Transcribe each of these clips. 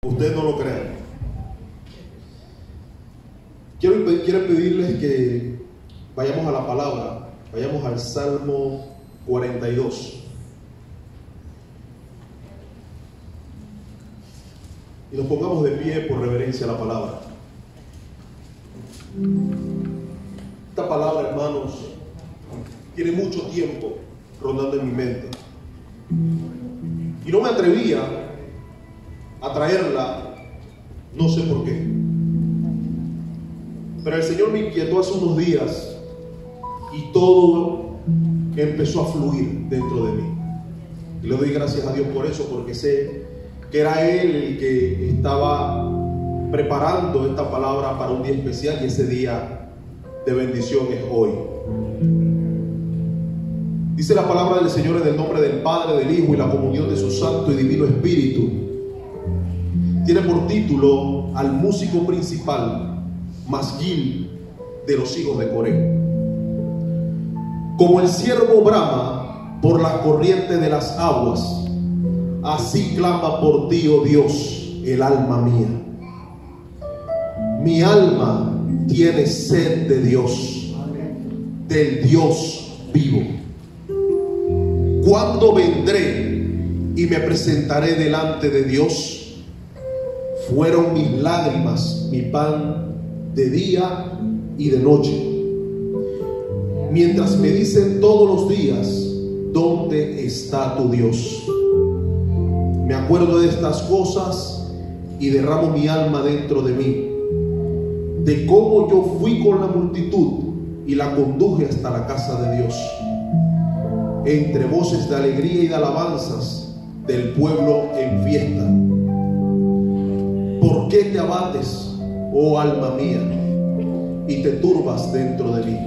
Ustedes no lo crean. Quiero pedirles que vayamos a la palabra, vayamos al Salmo 42. Y nos pongamos de pie por reverencia a la palabra. Esta palabra, hermanos, tiene mucho tiempo rondando en mi mente. Y no me atrevía a traerla, no sé por qué. Pero el Señor me inquietó hace unos días y todo empezó a fluir dentro de mí. Y le doy gracias a Dios por eso, porque sé que era Él el que estaba preparando esta palabra para un día especial, y ese día de bendición es hoy. Dice la palabra del Señor en el nombre del Padre, del Hijo y la comunión de su Santo y Divino Espíritu. Tiene por título al músico principal, Masguil de los hijos de Coré. Como el ciervo brama por las corrientes de las aguas, así clama por ti, oh Dios, el alma mía. Mi alma tiene sed de Dios, del Dios vivo. ¿Cuándo vendré y me presentaré delante de Dios? Fueron mis lágrimas mi pan de día y de noche, mientras me dicen todos los días, ¿dónde está tu Dios? Me acuerdo de estas cosas y derramo mi alma dentro de mí, de cómo yo fui con la multitud y la conduje hasta la casa de Dios, entre voces de alegría y de alabanzas del pueblo en fiesta. ¿Por qué te abates, oh alma mía, y te turbas dentro de mí?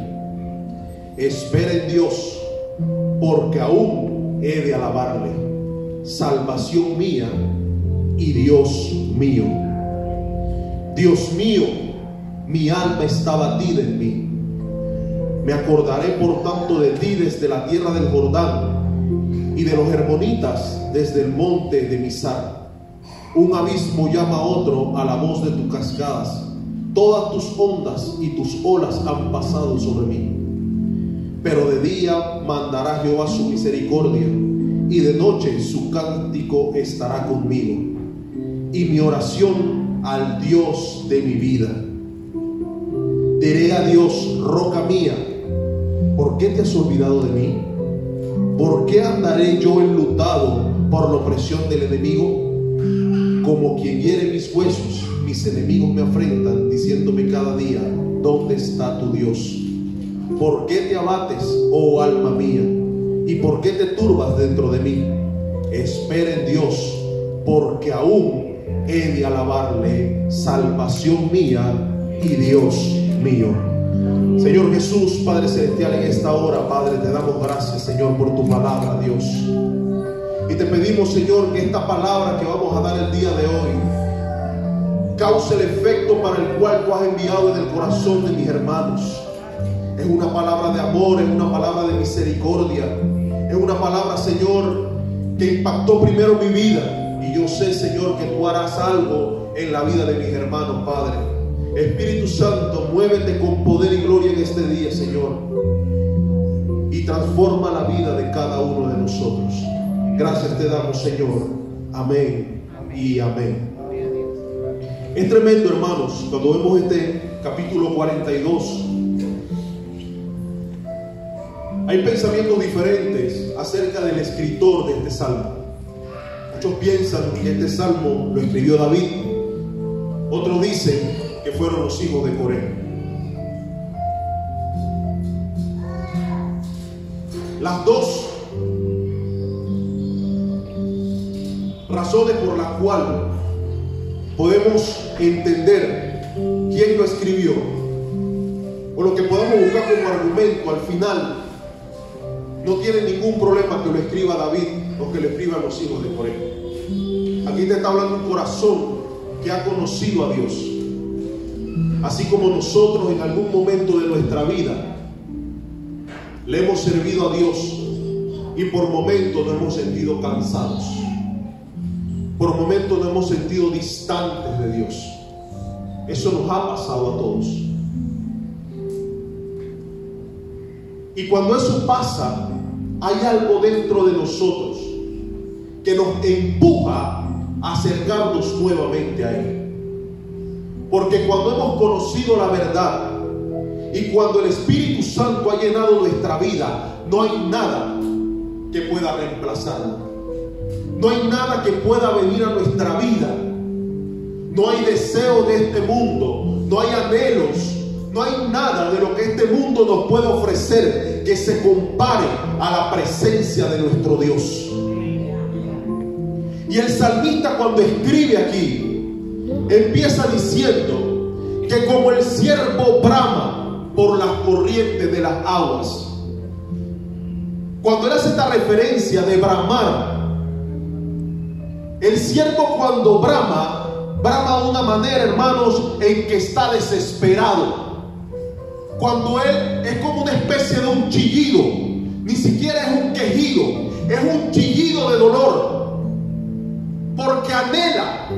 Espera en Dios, porque aún he de alabarle, salvación mía y Dios mío. Dios mío, mi alma está batida en mí. Me acordaré por tanto de ti desde la tierra del Jordán y de los hermonitas desde el monte de Misar. Un abismo llama a otro a la voz de tus cascadas. Todas tus ondas y tus olas han pasado sobre mí. Pero de día mandará Jehová su misericordia, y de noche su cántico estará conmigo, y mi oración al Dios de mi vida. Diré a Dios, roca mía, ¿por qué te has olvidado de mí? ¿Por qué andaré yo enlutado por la opresión del enemigo? Como quien hiere mis huesos, mis enemigos me afrentan, diciéndome cada día, ¿dónde está tu Dios? ¿Por qué te abates, oh alma mía? ¿Y por qué te turbas dentro de mí? Espera en Dios, porque aún he de alabarle, salvación mía y Dios mío. Señor Jesús, Padre Celestial, en esta hora, Padre, te damos gracias, Señor, por tu palabra, Dios. Y te pedimos, Señor, que esta palabra que vamos a dar el día de hoy cause el efecto para el cual tú has enviado en el corazón de mis hermanos. Es una palabra de amor, es una palabra de misericordia, es una palabra, Señor, que impactó primero mi vida. Y yo sé, Señor, que tú harás algo en la vida de mis hermanos, Padre. Espíritu Santo, muévete con poder y gloria en este día, Señor, y transforma la vida de cada uno de nosotros. Gracias te damos, Señor. Amén y amén. Es tremendo, hermanos, cuando vemos este capítulo 42. Hay pensamientos diferentes acerca del escritor de este salmo. Muchos piensan que este salmo lo escribió David. Otros dicen que fueron los hijos de Coré. Las dos razones por las cuales podemos entender quién lo escribió, o lo que podemos buscar como argumento al final, no tiene ningún problema que lo escriba David o que lo escriban los hijos de Coré. Aquí te está hablando un corazón que ha conocido a Dios, así como nosotros en algún momento de nuestra vida le hemos servido a Dios y por momentos nos hemos sentido cansados. por momentos nos hemos sentido distantes de Dios. Eso nos ha pasado a todos. Y cuando eso pasa, hay algo dentro de nosotros que nos empuja a acercarnos nuevamente a Él. Porque cuando hemos conocido la verdad y cuando el Espíritu Santo ha llenado nuestra vida, no hay nada que pueda reemplazarlo. No hay nada que pueda venir a nuestra vida. No hay deseo de este mundo, no hay anhelos, no hay nada de lo que este mundo nos puede ofrecer que se compare a la presencia de nuestro Dios. Y el salmista, cuando escribe aquí, empieza diciendo que como el ciervo brama por las corrientes de las aguas. Cuando él hace esta referencia de bramar, el ciervo cuando brama de una manera, hermanos, en que está desesperado. Cuando él es como una especie de un chillido, ni siquiera es un quejido, es un chillido de dolor, porque anhela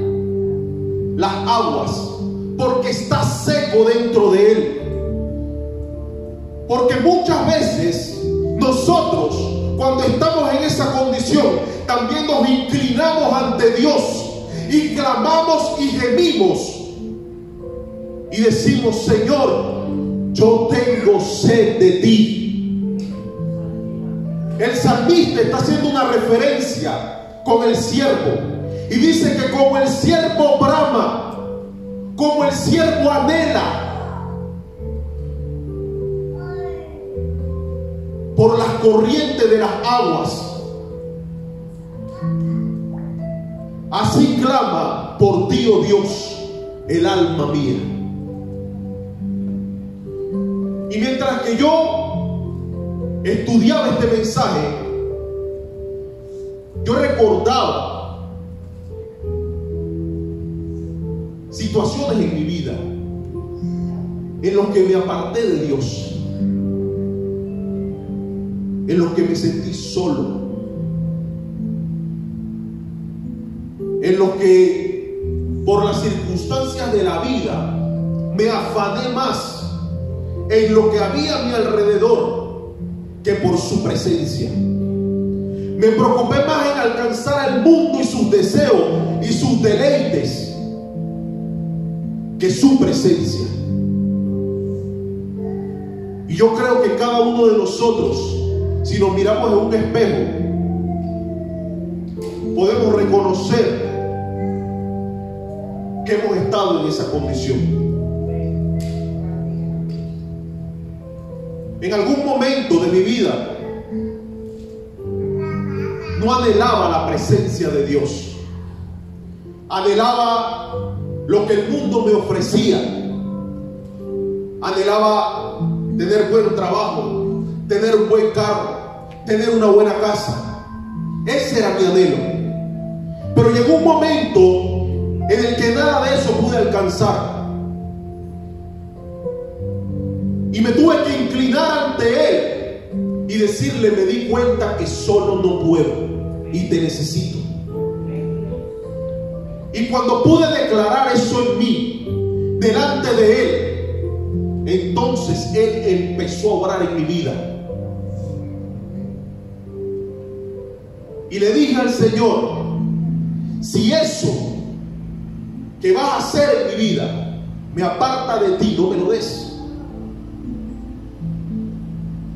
las aguas, porque está seco dentro de él. Porque muchas veces nosotros, cuando estamos en esa condición, también nos inclinamos ante Dios y clamamos y gemimos y decimos: Señor, yo tengo sed de ti. El salmista está haciendo una referencia con el siervo y dice que como el siervo brama, como el siervo anhela por las corrientes de las aguas, así clama por ti, oh Dios, el alma mía. Y mientras que yo estudiaba este mensaje, yo recordaba situaciones en mi vida en los que me aparté de Dios, en los que me sentí solo, en los que por las circunstancias de la vida me afané más en lo que había a mi alrededor que por su presencia. Me preocupé más en alcanzar el mundo y sus deseos y sus deleites que su presencia. Y yo creo que cada uno de nosotros, si nos miramos en un espejo, podemos reconocer que hemos estado en esa condición. En algún momento de mi vida no anhelaba la presencia de Dios. Anhelaba lo que el mundo me ofrecía. Anhelaba tener buen trabajo, tener un buen carro, tener una buena casa. Ese era mi anhelo. Pero llegó un momento en el que nada de eso pude alcanzar. Y me tuve que inclinar ante Él y decirle: me di cuenta que solo no puedo y te necesito. Y cuando pude declarar eso en mí, delante de Él, entonces Él empezó a obrar en mi vida. Y le dije al Señor: si eso que vas a hacer en mi vida me aparta de ti, no me lo des.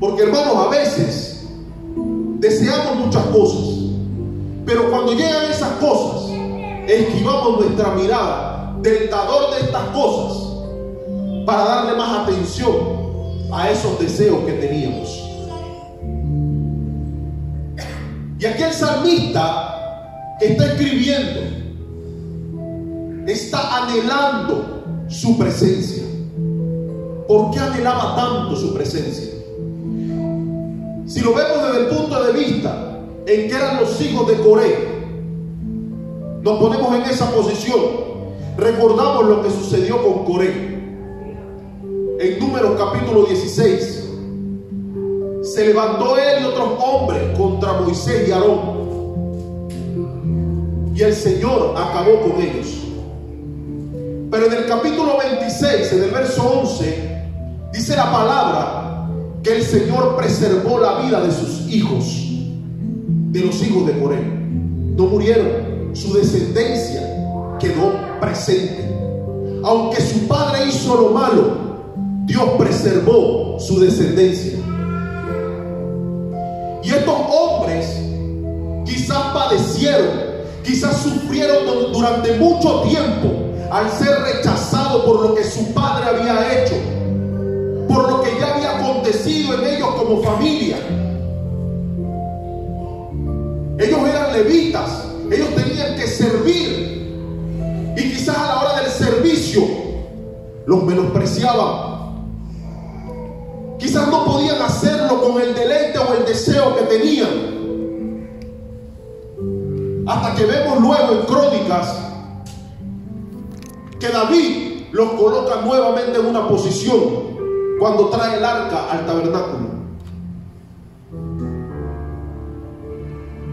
Porque, hermanos, a veces deseamos muchas cosas, pero cuando llegan esas cosas, esquivamos nuestra mirada del dador de estas cosas para darle más atención a esos deseos que teníamos. Y aquí el salmista que está escribiendo está anhelando su presencia. ¿Por qué anhelaba tanto su presencia? Si lo vemos desde el punto de vista en que eran los hijos de Coré, nos ponemos en esa posición. Recordamos lo que sucedió con Coré. En Números capítulo 16, se levantó él y otros hombres contra Moisés y Aarón. y el Señor acabó con ellos. Pero en el capítulo 26, en el verso 11, dice la palabra que el Señor preservó la vida de sus hijos, de los hijos de Coré. No murieron, su descendencia quedó presente. Aunque su padre hizo lo malo, Dios preservó su descendencia. Y estos hombres quizás padecieron, quizás sufrieron durante mucho tiempo al ser rechazados por lo que su padre había hecho, por lo que ya había acontecido en ellos como familia. Ellos eran levitas, ellos tenían que servir, y quizás a la hora del servicio los menospreciaban. Quizás no podían hacerlo con el deleite o el deseo que tenían. Hasta que vemos luego en Crónicas que David los coloca nuevamente en una posición cuando trae el arca al tabernáculo.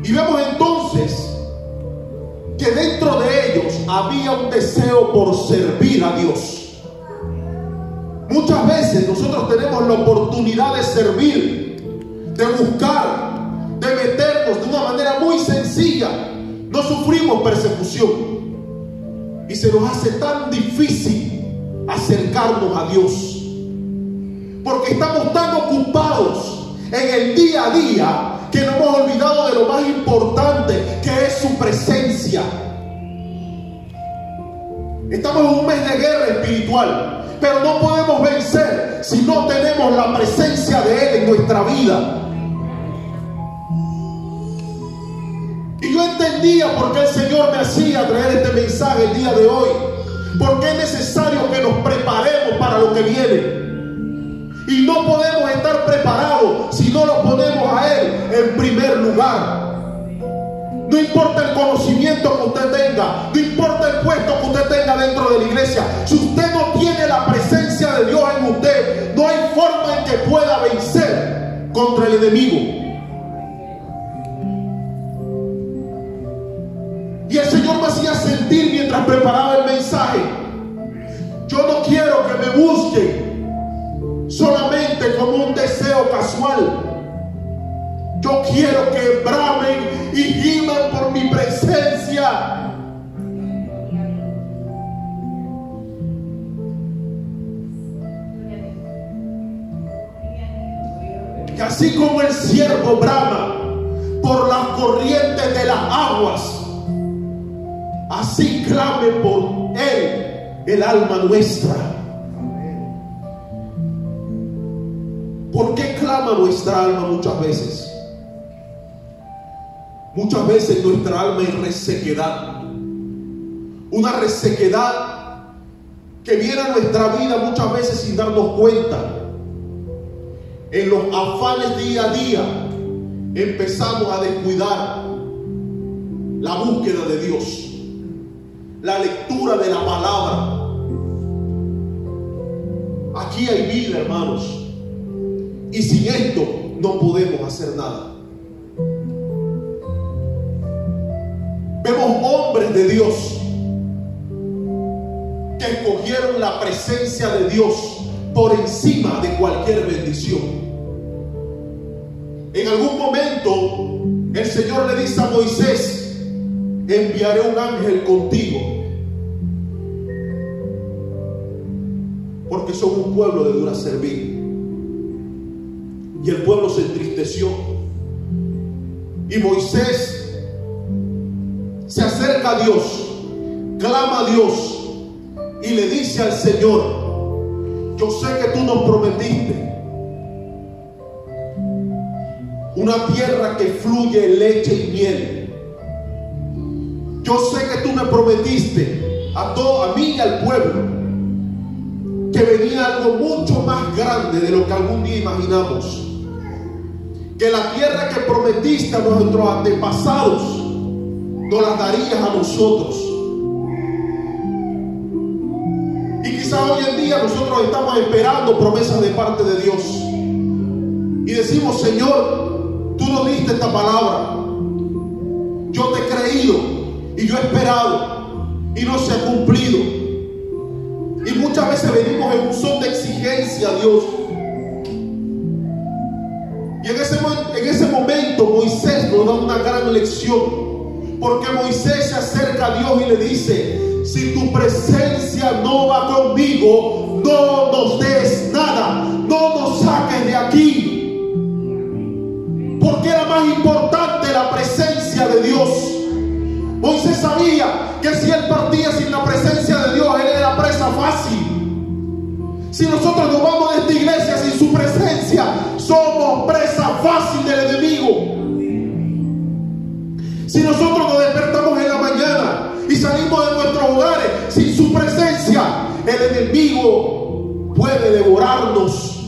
Y vemos entonces que dentro de ellos había un deseo por servir a Dios. Muchas veces nosotros tenemos la oportunidad de servir, de buscar, de meternos de una manera muy sencilla. No sufrimos persecución y se nos hace tan difícil acercarnos a Dios, porque estamos tan ocupados en el día a día que nos hemos olvidado de lo más importante, que es su presencia. Estamos en un mes de guerra espiritual, pero no podemos vencer si no tenemos la presencia de Él en nuestra vida. Y yo entendía por qué el Señor me hacía traer este mensaje el día de hoy, porque es necesario que nos preparemos para lo que viene. Y no podemos estar preparados si no lo ponemos a Él en primer lugar. No importa el conocimiento que usted tenga, no importa el puesto que usted tenga dentro de la iglesia, si usted no tiene la presencia de Dios en usted, no hay forma en que pueda vencer contra el enemigo. Y el Señor me hacía sentir mientras preparaba el mensaje: yo no quiero que me busquen solamente como un deseo casual. Yo quiero que bramen y giman por mi presencia. Que así como el ciervo brama por las corrientes de las aguas, así clame por Él el alma nuestra. ¿Por qué clama nuestra alma muchas veces? Muchas veces nuestra alma es resequedad. Una resequedad que viene a nuestra vida muchas veces sin darnos cuenta. En los afanes día a día empezamos a descuidar la búsqueda de Dios, la lectura de la palabra. Aquí hay vida, hermanos, y sin esto no podemos hacer nada. Vemos hombres de Dios que escogieron la presencia de Dios por encima de cualquier bendición. En algún momento el Señor le dice a Moisés: enviaré un ángel contigo, porque son un pueblo de dura servir. Y el pueblo se entristeció, y Moisés se acerca a Dios, clama a Dios y le dice al Señor: yo sé que tú nos prometiste una tierra que fluye leche y miel. Yo sé que tú me prometiste a mí y al pueblo que venía algo mucho más grande de lo que algún día imaginamos, que la tierra que prometiste a nuestros antepasados nos las darías a nosotros. Y quizás hoy en día nosotros estamos esperando promesas de parte de Dios y decimos: Señor, tú nos diste esta palabra, yo te he creído y y yo he esperado y no se ha cumplido. Y muchas veces venimos en un son de exigencia a Dios. Y en ese momento Moisés nos da una gran lección, porque Moisés se acerca a Dios y le dice: si tu presencia no va conmigo, no nos des nada, no nos saques de aquí. Porque era más importante la presencia de Dios. Moisés sabía que si él partía sin la presencia de Dios, él era presa fácil. Si nosotros nos vamos de esta iglesia sin su presencia, somos presa fácil del enemigo. Si nosotros nos despertamos en la mañana y salimos de nuestros hogares sin su presencia, el enemigo puede devorarnos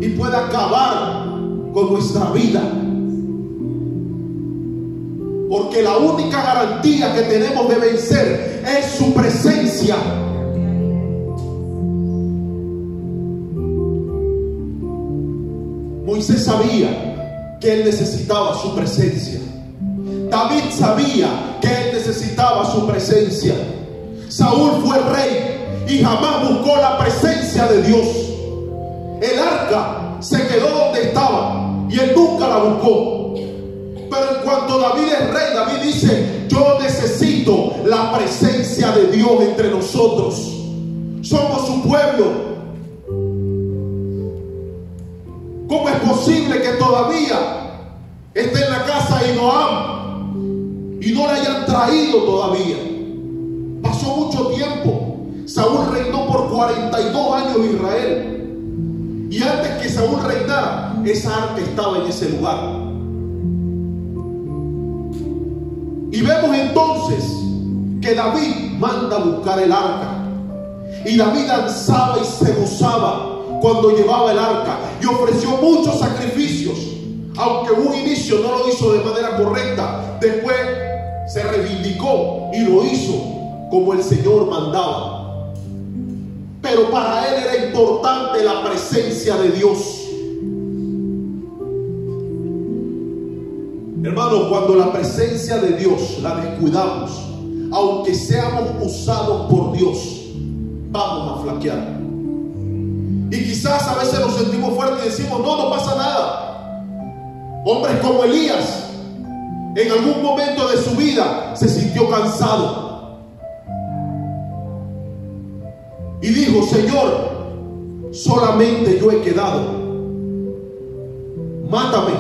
y puede acabar con nuestra vida. Porque la única garantía que tenemos de vencer es su presencia. Moisés sabía que él necesitaba su presencia. David sabía que él necesitaba su presencia. Saúl fue rey y jamás buscó la presencia de Dios. El arca se quedó donde estaba y él nunca la buscó. Pero en cuanto David es rey, David dice: yo necesito la presencia de Dios entre nosotros. Somos su pueblo. ¿Cómo es posible que todavía esté en la casa de Ahinoam y no la hayan traído todavía? Pasó mucho tiempo. Saúl reinó por 42 años Israel. Y antes que Saúl reinara, esa arca estaba en ese lugar. Y vemos entonces que David manda a buscar el arca. Y David danzaba y se gozaba cuando llevaba el arca, y ofreció muchos sacrificios. Aunque en un inicio no lo hizo de manera correcta, después se reivindicó y lo hizo como el Señor mandaba. Pero para él era importante la presencia de Dios. Hermano, cuando la presencia de Dios la descuidamos, aunque seamos usados por Dios, vamos a flaquear. Y quizás a veces nos sentimos fuertes y decimos: no pasa nada. Hombres como Elías, en algún momento de su vida se sintió cansado y dijo: Señor, solamente yo he quedado, mátame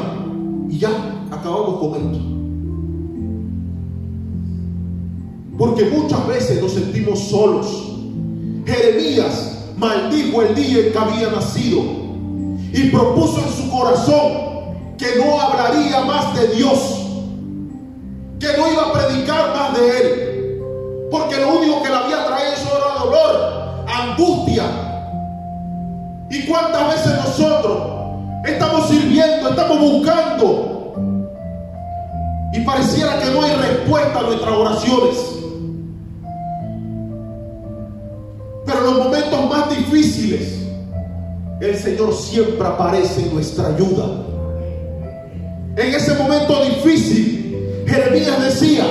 y ya acabamos con esto. Porque muchas veces nos sentimos solos. Jeremías maldijo el día en que había nacido y propuso en su corazón que no hablaría más de Dios, que no iba a predicar más de Él, porque lo único que le había traído era dolor, angustia. ¿Y cuántas veces nosotros estamos sirviendo, estamos buscando, y pareciera que no hay respuesta a nuestras oraciones? Pero en los momentos más difíciles, el Señor siempre aparece en nuestra ayuda. En ese momento difícil, Jeremías decía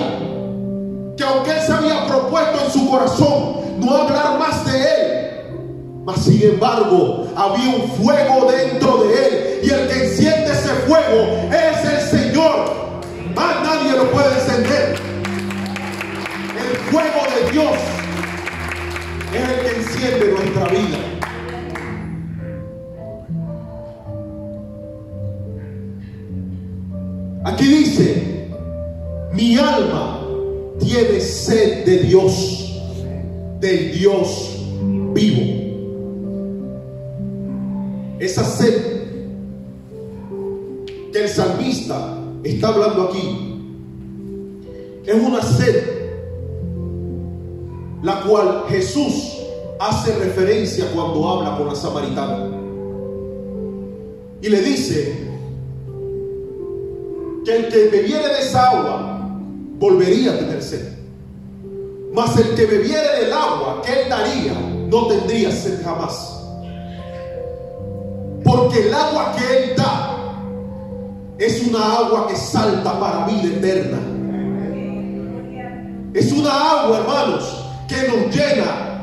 que aunque él se había propuesto en su corazón no hablar más de él, mas sin embargo había un fuego dentro de él, y el que enciende ese fuego es el Señor. Más nadie lo puede encender. El fuego de Dios es el que enciende nuestra vida. Aquí dice: mi alma tiene sed de Dios, del Dios vivo. Esa sed que el salmista está hablando aquí es una sed la cual Jesús hace referencia cuando habla con la samaritana y le dice que el que bebiere de esa agua volvería a tener sed, mas el que bebiere del agua que él daría no tendría sed jamás, porque el agua que él da es una agua que salta para vida eterna. Es una agua, hermanos, que nos llena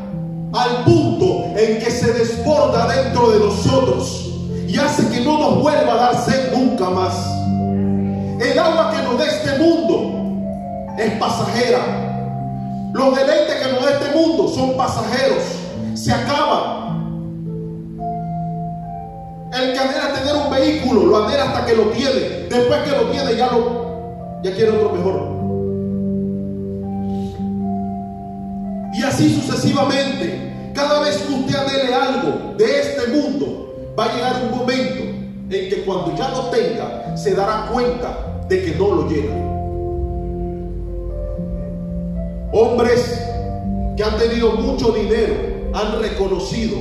al punto en que se desborda dentro de nosotros y hace que no nos vuelva a dar sed nunca más. El agua que nos da este mundo es pasajera. Los deleites que nos da este mundo son pasajeros, se acaban. El que anhela tener un vehículo, lo anhela hasta que lo tiene. Después que lo tiene, ya quiere otro mejor. Y así sucesivamente. Cada vez que usted anhele algo de este mundo, va a llegar un momento en que cuando ya lo tenga, se dará cuenta de que no lo llena. Hombres que han tenido mucho dinero han reconocido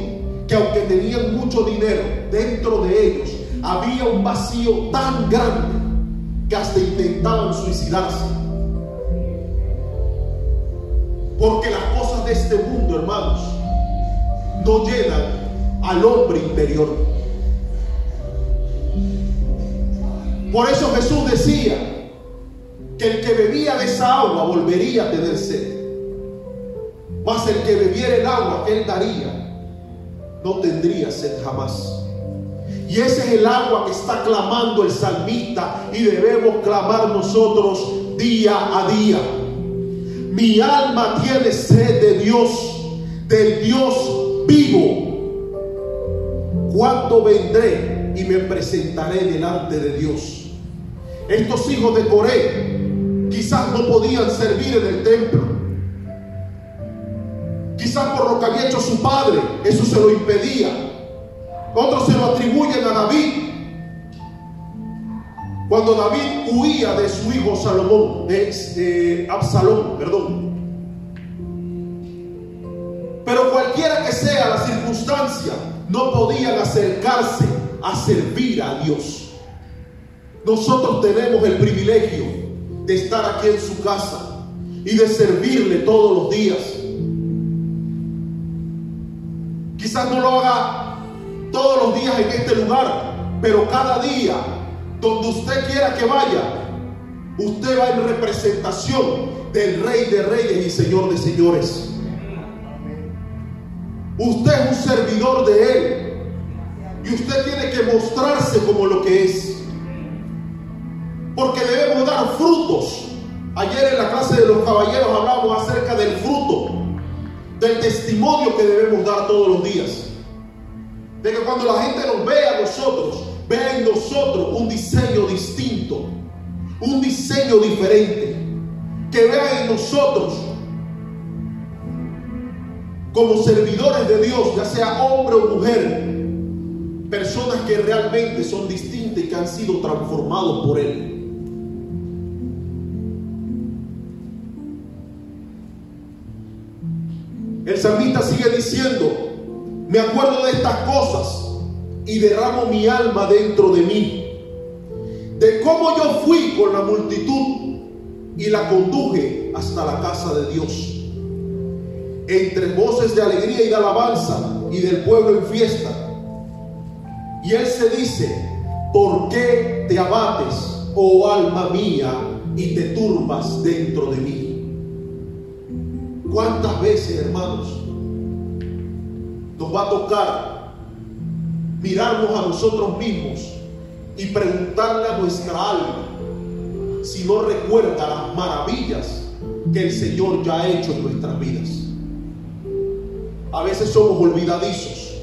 que aunque tenían mucho dinero, dentro de ellos había un vacío tan grande que hasta intentaban suicidarse. Porque las cosas de este mundo, hermanos, no llenan al hombre interior. Por eso Jesús decía que el que bebía de esa agua volvería a tener sed, mas el que bebiera el agua que él daría no tendría sed jamás. Y ese es el agua que está clamando el salmista y debemos clamar nosotros día a día. Mi alma tiene sed de Dios, del Dios vivo. ¿Cuándo vendré y me presentaré delante de Dios? Estos hijos de Coré quizás no podían servir en el templo. Quizás por lo que había hecho su padre, eso se lo impedía. Otros se lo atribuyen a David. Cuando David huía de su hijo Absalón, perdón. Pero cualquiera que sea la circunstancia, no podían acercarse a servir a Dios. Nosotros tenemos el privilegio de estar aquí en su casa y de servirle todos los días. Quizás no lo haga todos los días en este lugar, pero cada día, donde usted quiera que vaya, usted va en representación del Rey de Reyes y Señor de Señores. Usted es un servidor de Él y usted tiene que mostrarse como lo que es, porque debemos dar frutos. Ayer en la clase de los caballeros hablábamos acerca del fruto, del testimonio que debemos dar todos los días, de que cuando la gente nos vea a nosotros, vea en nosotros un diseño distinto, un diseño diferente, que vea en nosotros como servidores de Dios, ya sea hombre o mujer, personas que realmente son distintas y que han sido transformados por Él. El salmista sigue diciendo: me acuerdo de estas cosas y derramo mi alma dentro de mí, de cómo yo fui con la multitud y la conduje hasta la casa de Dios, entre voces de alegría y de alabanza y del pueblo en fiesta. Y él se dice: ¿por qué te abates, oh alma mía, y te turbas dentro de mí? ¿Cuántas veces, hermanos, nos va a tocar mirarnos a nosotros mismos y preguntarle a nuestra alma si no recuerda las maravillas que el Señor ya ha hecho en nuestras vidas? A veces somos olvidadizos.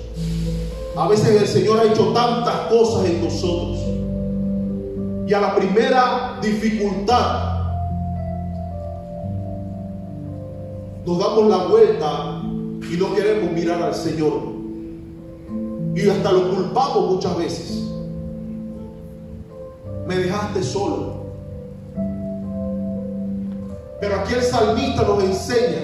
A veces el Señor ha hecho tantas cosas en nosotros, y a la primera dificultad nos damos la vuelta y no queremos mirar al Señor, y hasta lo culpamos muchas veces. Me dejaste solo. Pero aquí el salmista nos enseña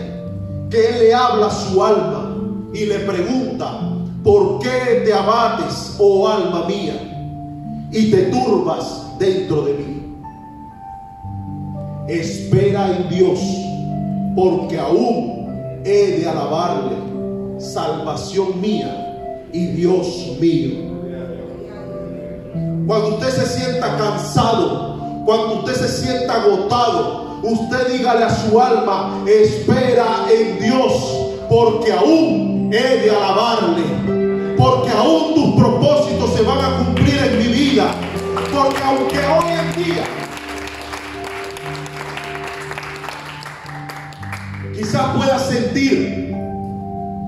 que él le habla a su alma y le pregunta: ¿por qué te abates, oh alma mía, y te turbas dentro de mí? Espera en Dios, porque aún he de alabarle, salvación mía y Dios mío. Cuando usted se sienta cansado, cuando usted se sienta agotado, usted dígale a su alma: espera en Dios, porque aún he de alabarle, porque aún tus propósitos se van a cumplir en mi vida, porque aunque hoy en día quizás pueda sentir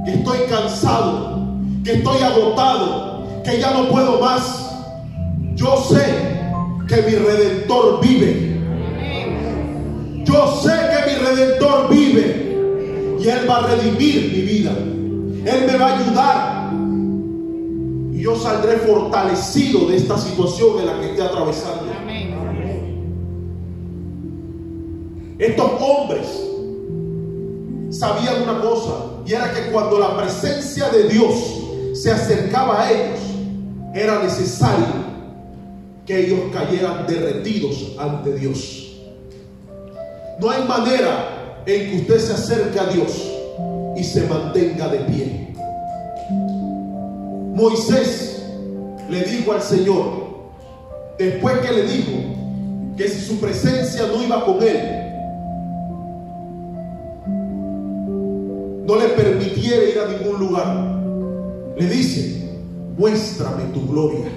que estoy cansado, que estoy agotado, que ya no puedo más, yo sé que mi Redentor vive. Yo sé que mi Redentor vive y Él va a redimir mi vida. Él me va a ayudar y yo saldré fortalecido de esta situación en la que estoy atravesando. Estos hombres sabían una cosa, y era que cuando la presencia de Dios se acercaba a ellos, era necesario que ellos cayeran derretidos ante Dios. No hay manera en que usted se acerque a Dios y se mantenga de pie. Moisés le dijo al Señor, después que le dijo que si su presencia no iba con él, no le permitiera ir a ningún lugar, le dice: muéstrame tu gloria.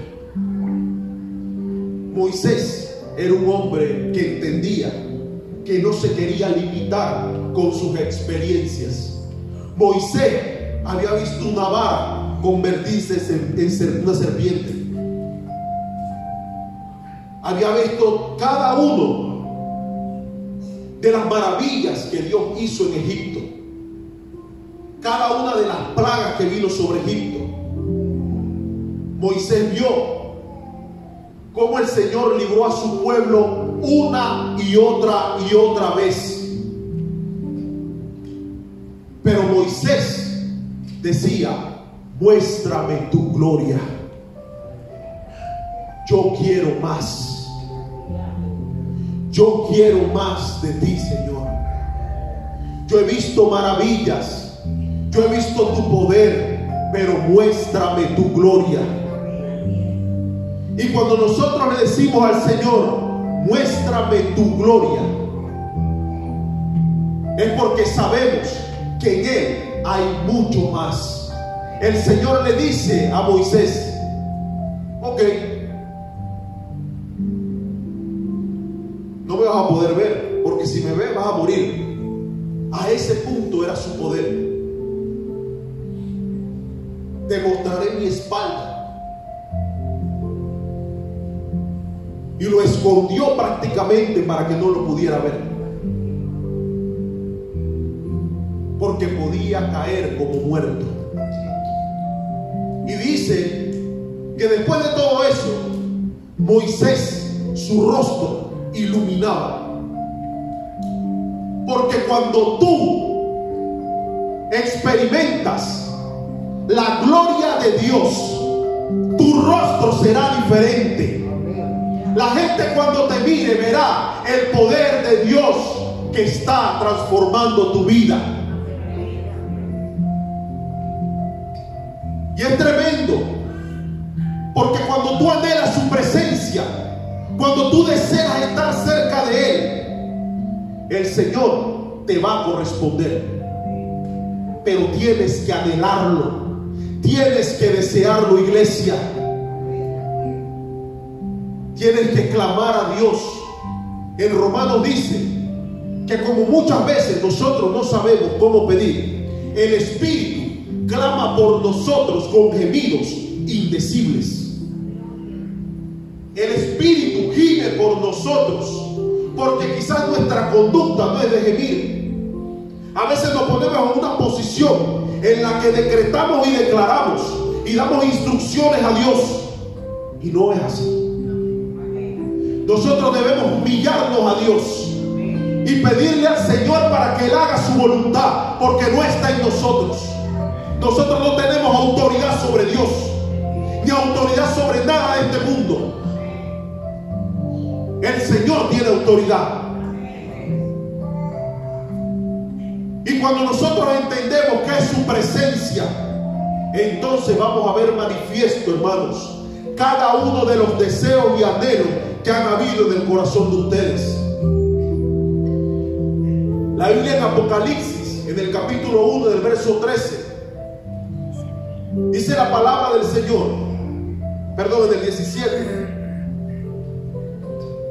Moisés era un hombre que entendía que no se quería limitar con sus experiencias. Moisés había visto una vara convertirse en una serpiente. Había visto cada uno de las maravillas que Dios hizo en Egipto, cada una de las plagas que vino sobre Egipto. Moisés vio cómo el Señor libró a su pueblo una y otra vez. Pero Moisés decía: muéstrame tu gloria. Yo quiero más. Yo quiero más de ti, Señor. Yo he visto maravillas, yo he visto tu poder, pero muéstrame tu gloria. Y cuando nosotros le decimos al Señor: muéstrame tu gloria, es porque sabemos que en Él hay mucho más. El Señor le dice a Moisés: ok, no me vas a poder ver, porque si me ves vas a morir. A ese punto era su poder. Te mostraré mi espalda. Y lo escondió prácticamente para que no lo pudiera ver, porque podía caer como muerto. Y dice que después de todo eso, Moisés, su rostro iluminaba. Porque cuando tú experimentas la gloria de Dios, tu rostro será diferente. La gente cuando te mire verá el poder de Dios que está transformando tu vida. Y es tremendo, porque cuando tú anhelas su presencia, cuando tú deseas estar cerca de Él, el Señor te va a corresponder. Pero tienes que anhelarlo, tienes que desearlo, iglesia. Tienes que clamar a Dios. En Romanos dice que como muchas veces nosotros no sabemos cómo pedir, el Espíritu clama por nosotros con gemidos indecibles. El Espíritu gime por nosotros, porque quizás nuestra conducta no es de gemir. A veces nos ponemos en una posición en la que decretamos y declaramos y damos instrucciones a Dios, y no es así. Nosotros debemos humillarnos a Dios y pedirle al Señor para que Él haga su voluntad, porque no está en nosotros. Nosotros no tenemos autoridad sobre Dios, ni autoridad sobre nada de este mundo. El Señor tiene autoridad. Y cuando nosotros entendemos que es su presencia, entonces vamos a ver manifiesto, hermanos, cada uno de los deseos y anhelos que han habido en el corazón de ustedes. La Biblia en Apocalipsis, en el capítulo 1 del verso 13, dice la palabra del Señor, perdón, en el 17,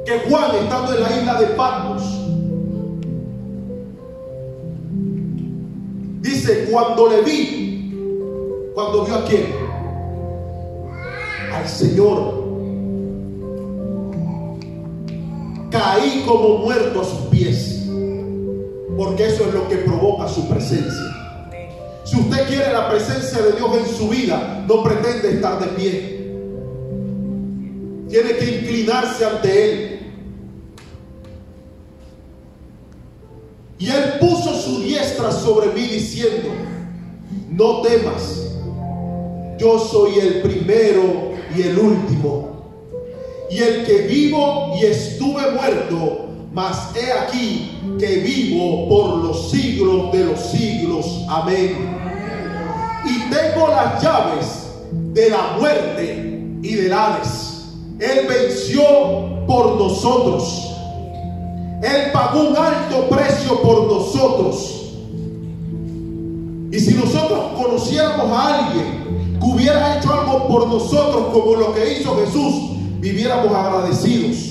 que Juan, estando en la isla de Patmos, dice, cuando le vi, cuando vio a quién, al Señor, caí como muerto a sus pies, porque eso es lo que provoca su presencia. Si usted quiere la presencia de Dios en su vida, no pretende estar de pie, tiene que inclinarse ante Él. Y Él puso su diestra sobre mí diciendo, no temas, yo soy el primero y el último, y el que vivo y estuve muerto, mas he aquí que vivo por los siglos de los siglos. Amén. Y tengo las llaves de la muerte y del Hades. Él venció por nosotros. Él pagó un alto precio por nosotros. Y si nosotros conociéramos a alguien que hubiera hecho algo por nosotros como lo que hizo Jesús, viviéramos agradecidos.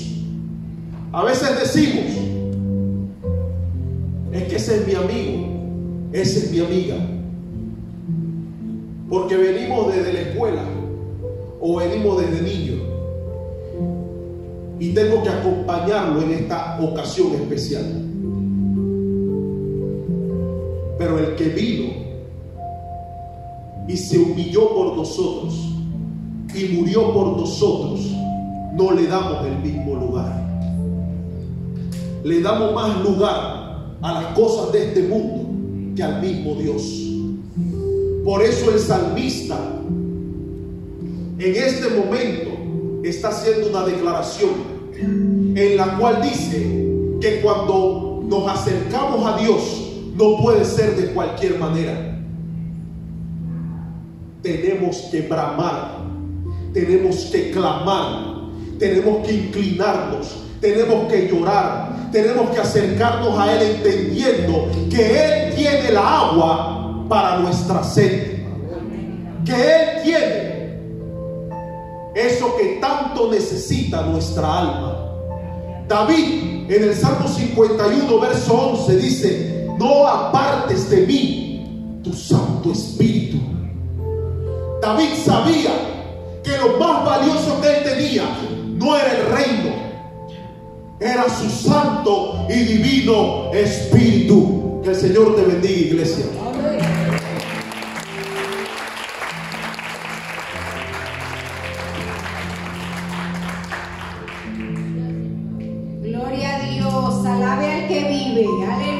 A veces decimos, es que ese es mi amigo, esa es mi amiga, porque venimos desde la escuela o venimos desde niño y tengo que acompañarlo en esta ocasión especial. Pero el que vino y se humilló por nosotros y murió por nosotros, no le damos el mismo lugar. Le damos más lugar a las cosas de este mundo que al mismo Dios. Por eso el salmista en este momento está haciendo una declaración en la cual dice que cuando nos acercamos a Dios no puede ser de cualquier manera. Tenemos que bramar, tenemos que clamar, tenemos que inclinarnos, tenemos que llorar, tenemos que acercarnos a Él entendiendo que Él tiene la agua para nuestra sed, que Él tiene eso que tanto necesita nuestra alma. David en el Salmo 51 verso 11 dice, no apartes de mí tu Santo Espíritu. David sabía que lo más valioso que él tenía no era el reino, era su santo y divino Espíritu. Que el Señor te bendiga, iglesia. Gloria a Dios, alabe al que vive. Aleluya.